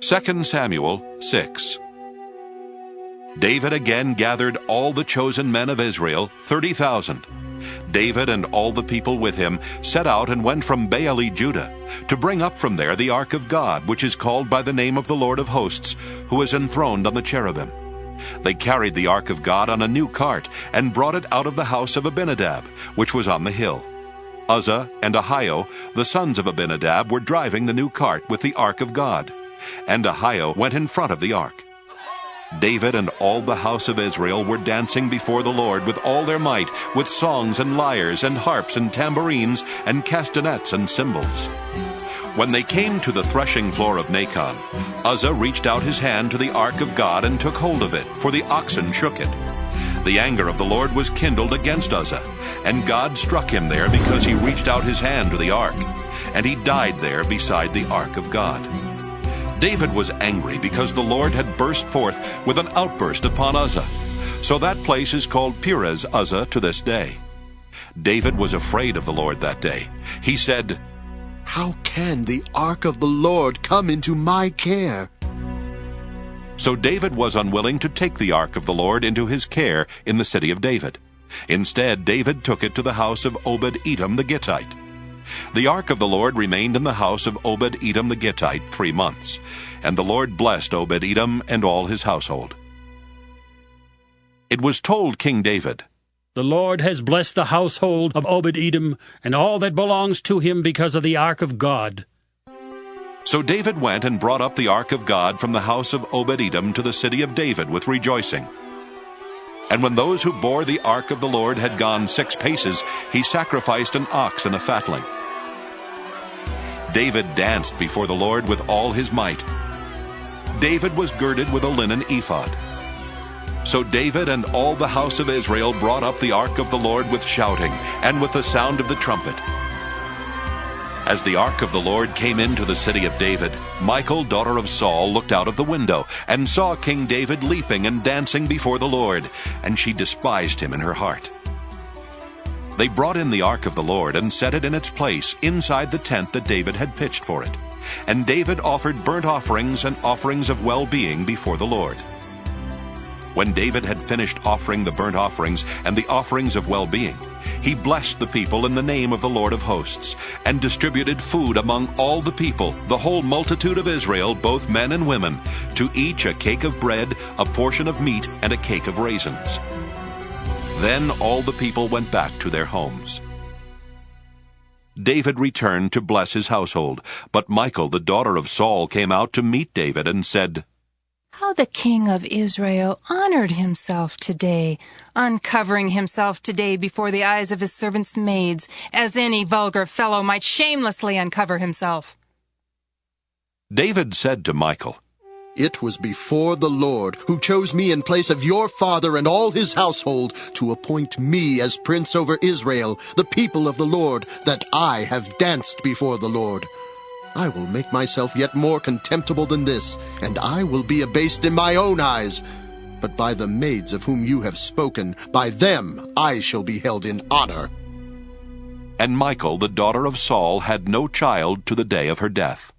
2 Samuel 6. David again gathered all the chosen men of Israel, 30,000. David and all the people with him set out and went from Baale-Judah to bring up from there the ark of God, which is called by the name of the Lord of hosts, who is enthroned on the cherubim. They carried the ark of God on a new cart and brought it out of the house of Abinadab, which was on the hill. Uzzah and Ahio, the sons of Abinadab, were driving the new cart with the ark of God, and Ahio went in front of the ark. David and all the house of Israel were dancing before the Lord with all their might, with songs and lyres and harps and tambourines and castanets and cymbals. When they came to the threshing floor of Nacon, Uzzah reached out his hand to the ark of God and took hold of it, for the oxen shook it. The anger of the Lord was kindled against Uzzah, and God struck him there because he reached out his hand to the ark, and he died there beside the ark of God. David was angry because the Lord had burst forth with an outburst upon Uzzah. So that place is called Perez Uzzah to this day. David was afraid of the Lord that day. He said, "How can the ark of the Lord come into my care?" So David was unwilling to take the ark of the Lord into his care in the city of David. Instead, David took it to the house of Obed-Edom the Gittite. The ark of the Lord remained in the house of Obed-Edom the Gittite 3 months, and the Lord blessed Obed-Edom and all his household. It was told King David, "The Lord has blessed the household of Obed-Edom and all that belongs to him because of the ark of God." So David went and brought up the ark of God from the house of Obed-Edom to the city of David with rejoicing. And when those who bore the ark of the Lord had gone 6 paces, he sacrificed an ox and a fatling. David danced before the Lord with all his might. David was girded with a linen ephod. So David and all the house of Israel brought up the ark of the Lord with shouting and with the sound of the trumpet. As the ark of the Lord came into the city of David, Michal, daughter of Saul, looked out of the window and saw King David leaping and dancing before the Lord, and she despised him in her heart. They brought in the ark of the Lord and set it in its place inside the tent that David had pitched for it. And David offered burnt offerings and offerings of well-being before the Lord. When David had finished offering the burnt offerings and the offerings of well-being, he blessed the people in the name of the Lord of hosts, and distributed food among all the people, the whole multitude of Israel, both men and women, to each a cake of bread, a portion of meat, and a cake of raisins. Then all the people went back to their homes. David returned to bless his household, but Michal, the daughter of Saul, came out to meet David and said, "How the king of Israel honored himself today, uncovering himself today before the eyes of his servants' maids, as any vulgar fellow might shamelessly uncover himself." David said to Michal, "It was before the Lord, who chose me in place of your father and all his household, to appoint me as prince over Israel, the people of the Lord, that I have danced before the Lord. I will make myself yet more contemptible than this, and I will be abased in my own eyes. But by the maids of whom you have spoken, by them I shall be held in honor." And Michal, the daughter of Saul, had no child to the day of her death.